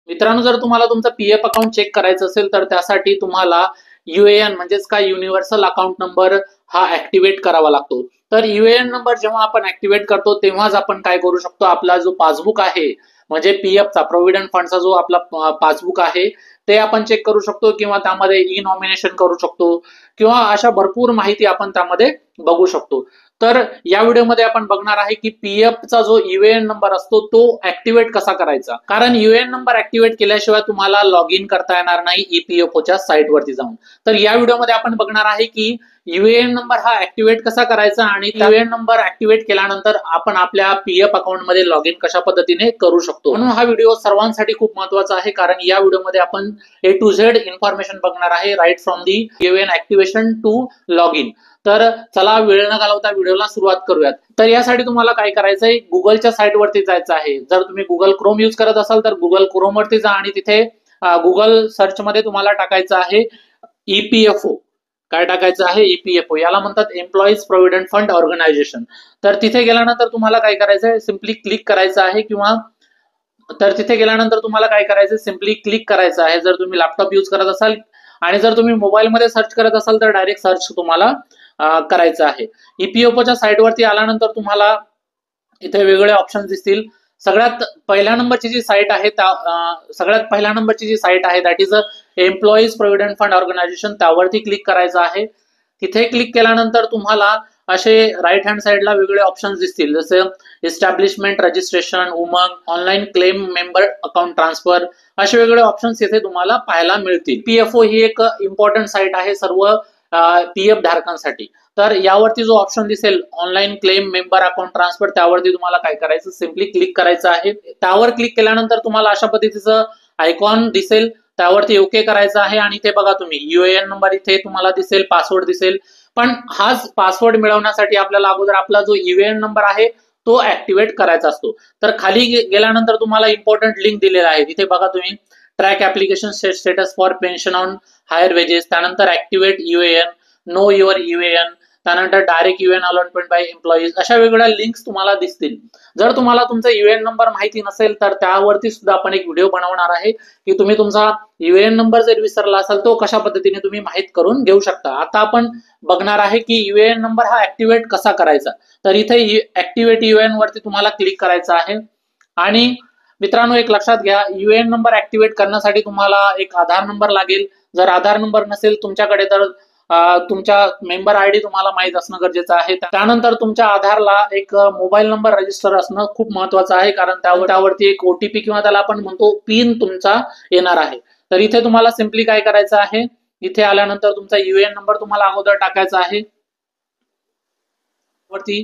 मित्रांनो, जर तुम्हाला तुमचं पीएफ अकाउंट चेक करायचं असेल तर त्यासाठी तुम्हाला युएएन म्हणजेच काय युनिव्हर्सल अकाउंट नंबर हा ऍक्टिव्हेट करावा लागतो। तर युएएन नंबर जेव्हा आपण ऍक्टिव्हेट करतो तेव्हाच आपण काय करू शकतो, आपला जो पासबुक आहे म्हणजे पीएफचा प्रोव्हिडंट फंडचा जो आपला पासबुक आहे ते आपण चेक करू शकतो किंवा त्यामध्ये ई नॉमिनेशन करू शकतो किंवा अशा भरपूर माहिती आपण त्यामध्ये बघू शकतो। तर या व्हिडिओमध्ये आपण बघणार आहे की पीएफचा जो युएएन नंबर असतो तो ऍक्टिव्हेट कसा करायचा, कारण युएएन नंबर ऍक्टिव्हेट केल्याशिवाय तुम्हाला लॉग इन करता येणार नाही ईपीएफओच्या साईटवरती जाऊन। तर या व्हिडिओमध्ये आपण बघणार आहे की युएएन नंबर हा ऍक्टिव्हेट कसा करायचा आणि युएएन नंबर ऍक्टिव्हेट केल्यानंतर आपण आपल्या पीएफ अकाउंट मध्ये लॉग इन कशा पद्धतीने करू शकतो। म्हणून हा व्हिडिओ सर्वांसाठी खूप महत्वाचा आहे, कारण या व्हिडिओमध्ये आपण A to Z इन्फॉर्मेशन बघणार आहे, right from the UAN activation to log in. तर चला वेळ न घालवता व्हिडिओला सुरुवात करूयात। तर यासाठी तुम्हाला काय करायचंय, गुगलच्या साईट वरती जायचं आहे। जर तुम्ही गुगल क्रोम यूज करत असाल तर गुगल क्रोम वरती जा आणि तिथे गुगल सर्च मध्ये तुम्हाला टाकायचं आहे ईपीएफओ। काय टाकायचं आहे, ईपीएफओ, याला म्हणतात एम्प्लॉईज प्रोव्हिडंट फंड ऑर्गनायझेशन। तर तिथे गेल्यानंतर तुम्हाला काय करायचंय, सिम्पली क्लिक करायचं आहे किंवा तिथे गेल्यानंतर तुम्हाला काय करायचं, सिम्पली क्लिक करायचं आहे जर तुम्ही लॅपटॉप यूज करत असाल, आणि जर तुम्ही मोबाईल मध्ये सर्च करत असाल तर डायरेक्ट सर्च तुम्हाला करायचं आहे। ईपीएफओच्या साईट वरती आल्यानंतर तुम्हाला इथे वेगवेगळे ऑप्शन दिसतील। सगळ्यात पहिल्या नंबरची जी साईट आहे that is employees provident fund organisation, त्यावरती क्लिक करायचं आहे। तिथे क्लिक केल्यानंतर तुम्हाला असे राईट हँड साईडला वेगवेगळे ऑप्शन्स दिसतील, जसे establishment, registration, Umang, online claim, member account transfer, असे वेगवेगळे ऑप्शन्स इथे तुम्हाला पाहायला मिळतील। पीएफओ ही एक इम्पॉर्टंट साईट आहे सर्व पीएफ धारकांसाठी। तर यावरती जो ऑप्शन दिसेल online claim, member account transfer, त्यावरती तुम्हाला काय करायचं, सिम्पली क्लिक करायचं आहे। त्यावर क्लिक केल्यानंतर तुम्हाला अशा पद्धतीचं आयकॉन दिसेल, त्यावरती ओके करायचं आहे। आणि ते बघा तुम्ही युएएन नंबर इथे तुम्हाला दिसेल, पासवर्ड दिसेल, पण हाच पासवर्ड मिळवण्यासाठी आपल्याला अगोदर आपला जो युएएन नंबर आहे तो ऍक्टिव्हेट करायचा असतो। तर खाली गेल्यानंतर तुम्हाला इम्पॉर्टंट लिंक दिलेला आहे, तिथे बघा तुम्ही track application status for pension on higher wages, त्यानंतर activate UAN, know your UAN, त्यानंतर direct UAN allotment by employees, अशा वेगवेगळ्या लिंक्स तुम्हाला दिसतील। जर तुम्हाला तुमचा युएएन नंबर माहिती नसेल तर त्यावरती सुद्धा आपण एक व्हिडिओ बनवणार आहे की तुम्ही तुमचा युएएन नंबर जर विसरला असाल तो कशा पद्धतीने तुम्ही माहित करून घेऊ शकता। आता आपण बघणार आहे की युएएन नंबर हा ऍक्टिव्हेट कसा करायचा। तर इथे ऍक्टिव्हेट युएएन वरती तुम्हाला क्लिक करायचं आहे। आणि मित्रांनो, एक लक्षात घ्या, युएएन नंबर ऍक्टिव्हेट करण्यासाठी तुम्हाला एक आधार नंबर लागेल। जर आधार नंबर नसेल तुमच्याकडे तर तुमच्या मेंबर आयडी तुम्हाला माहित असणं गरजेचं आहे। त्यानंतर तुमच्या आधारला एक मोबाईल नंबर रजिस्टर असणं खूप महत्वाचं आहे, कारण त्यावरती एक ओटीपी किंवा त्याला आपण म्हणतो पिन तुमचा येणार आहे। तर इथे तुम्हाला सिम्पली काय करायचं आहे, इथे आल्यानंतर तुमचा युएएन नंबर तुम्हाला अगोदर टाकायचा आहे। वरती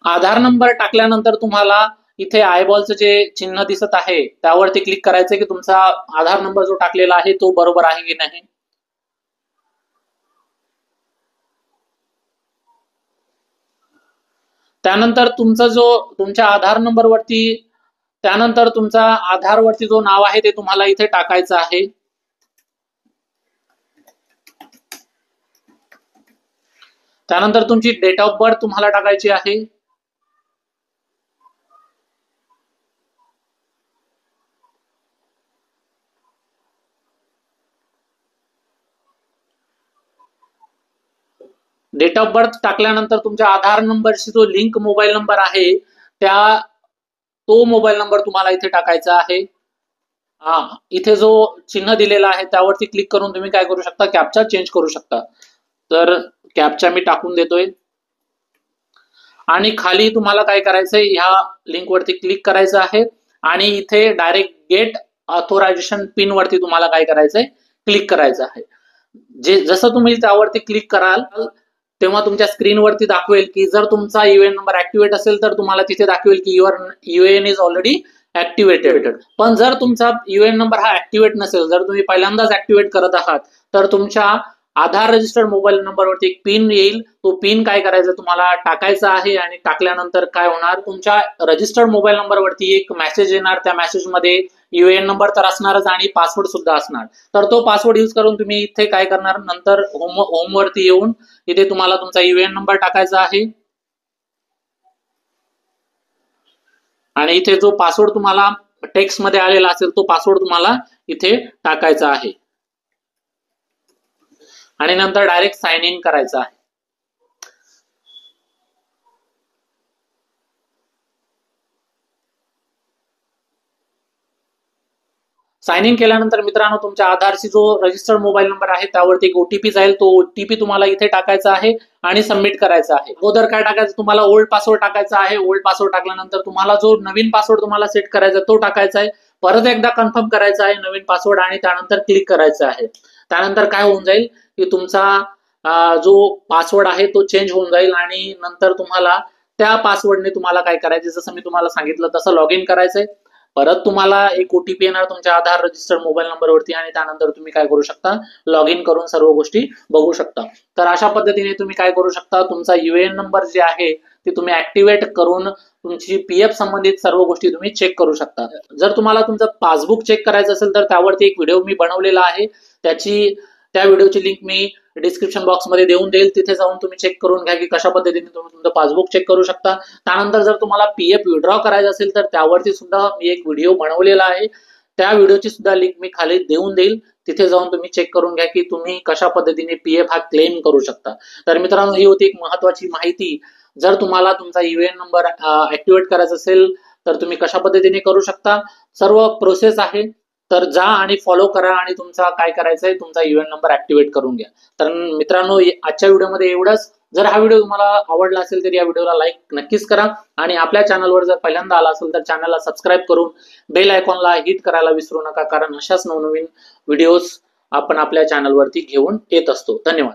आधार नंबर टाकल्यानंतर तुम्हाला इथे आयबॉलचं जे चिन्ह दिसत आहे त्यावरती क्लिक करायचं की तुमचा आधार नंबर जो टाकलेला आहे तो बरोबर आहे की नाही। त्यानंतर तुमच्या आधार नंबर वरती, त्यानंतर तुमचा आधार वरती जो नाव आहे ते तुम्हाला इथे टाकायचं आहे। त्यानंतर तुमची डेट ऑफ बर्थ तुम्हाला टाकायची आहे। डेट ऑफ बर्थ टाकल्यानंतर तुमच्या आधार नंबरशी जो लिंक मोबाईल नंबर आहे तो मोबाईल नंबर तुम्हाला इथे टाकायचा आहे। इथे जो चिन्ह दिलेला आहे त्यावरती क्लिक करून तुम्ही काय करू शकता, कॅप्चा चेंज करू शकता। तर कॅप्चा मी टाकून देतोय आणि खाली तुम्हाला काय करायचंय, ह्या लिंक वरती क्लिक करायचं आहे आणि इथे डायरेक्ट गेट ऑथोरायझेशन पिन वरती तुम्हाला काय करायचंय, क्लिक करायचं आहे। जसं तुम्ही त्यावरती क्लिक कराल तेव्हा तुमच्या स्क्रीनवरती दाखवेल की जर तुमचा युएएन नंबर ऍक्टिव्हेट असेल तर तुम्हाला तिथे दाखवेल की your UAN is already activated. पण जर तुमचा युएएन नंबर हा ऍक्टिव्हेट नसेल, जर तुम्ही पहिल्यांदाच ऍक्टिव्हेट करत आहात, तर तुमच्या आधार रजिस्टर्ड मोबाईल नंबरवरती एक पिन येईल, तो पिन काय करायचा तुम्हाला टाकायचा आहे। आणि टाकल्यानंतर काय होणार, तुमच्या रजिस्टर्ड मोबाईल नंबरवरती एक मेसेज येणार, त्या मेसेजमध्ये युएएन नंबर तर असणारच आणि पासवर्ड सुद्धा असणार। तर तो पासवर्ड यूज करून तुम्ही इथे काय करणार, नंतर होम वरती येऊन इथे तुम्हाला तुमचा युएएन नंबर टाकायचा आहे आणि इथे जो पासवर्ड तुम्हाला टेक्स्ट मध्ये आलेला असेल तो पासवर्ड तुम्हाला इथे टाकायचा आहे आणि नंतर डायरेक्ट साइन इन करायचं आहे. साइन इन केल्यानंतर मित्रांनो तुमच्या आधारची जो रजिस्टर्ड मोबाईल नंबर आहे त्यावरती एक ओटीपी जाईल. तो ओटीपी तुम्हाला इथे टाकायचा आहे आणि सबमिट करायचा आहे. अगोदर काय टाकायचं, तुम्हाला ओल्ड पासवर्ड टाकायचा आहे. ओल्ड पासवर्ड टाकल्यानंतर तुम्हाला जो नवीन पासवर्ड तुम्हाला सेट करायचा तो टाकायचा आहे. परत एकदा कन्फर्म करायचा आहे नवीन पासवर्ड आणि त्यानंतर क्लिक करायचं आहे. त्यानंतर काय होऊन जाईल की तुमचा जो पासवर्ड आहे तो चेंज होऊन जाईल आणि नंतर तुम्हाला त्या पासवर्डने तुम्हाला काय करायचं, जसं मी तुम्हाला सांगितलं तसं लॉग इन करायचंय. परत तुम्हाला एक ओटीपी येणार तुमच्या आधार रजिस्टर्ड मोबाईल नंबरवरती आणि त्यानंतर तुम्ही काय करू शकता, लॉग इन करून सर्व गोष्टी बघू शकता. तर अशा पद्धतीने तुम्ही काय करू शकता, तुमचा यूएएन नंबर जे आहे ते तुम्ही ऍक्टिव्हेट करून तुमची पीएफ संबंधित सर्व गोष्टी तुम्ही चेक करू शकता. जर तुम्हाला तुमचं पासबुक चेक करायचं असेल तर त्यावरती एक व्हिडिओ मी बनवलेला आहे. त्या व्हिडिओची लिंक मी डिस्क्रिप्शन बॉक्स मध्ये देऊन देईल. तिथे जाऊन तुम्ही चेक करून घ्या की कशा पद्धतीने तुम्ही तुमचं पासबुक चेक करू शकता. त्यानंतर जर तुम्हाला पीएफ विड्रॉ करायचं असेल तर त्यावरती सुद्धा मी एक व्हिडिओ बनवलेला आहे. त्या व्हिडिओची सुद्धा लिंक मी खाली देऊन देईल. तिथे जाऊन तुम्ही चेक करून घ्या की तुम्ही कशा पद्धतीने पीएफ हा क्लेम करू शकता. तर मित्रांनो, ही होती एक महत्वाची माहिती. जर तुम्हाला तुमचा यूएएन नंबर ऍक्टिव्हेट करायचा असेल तर तुम्ही कशा पद्धतीने करू शकता, सर्व प्रोसेस आहे. तर जा आणि फॉलो करा आणि तुमचा काय करायचंय, तुमचा यूएएन नंबर ऍक्टिव्हेट करून घ्या. तर मित्रांनो, आजच्या व्हिडिओमध्ये एवढंच. जर हा व्हिडिओ तुम्हाला आवडला असेल तर या व्हिडिओला लाईक नक्कीच करा आणि आपल्या चॅनलवर जर पहिल्यांदा आला असेल तर चॅनलला सबस्क्राईब करून बेल आयकॉनला हिट करायला विसरू नका, कारण अशाच नवनवीन व्हिडिओज आपण आपल्या चॅनलवरती घेऊन येत असतो. धन्यवाद.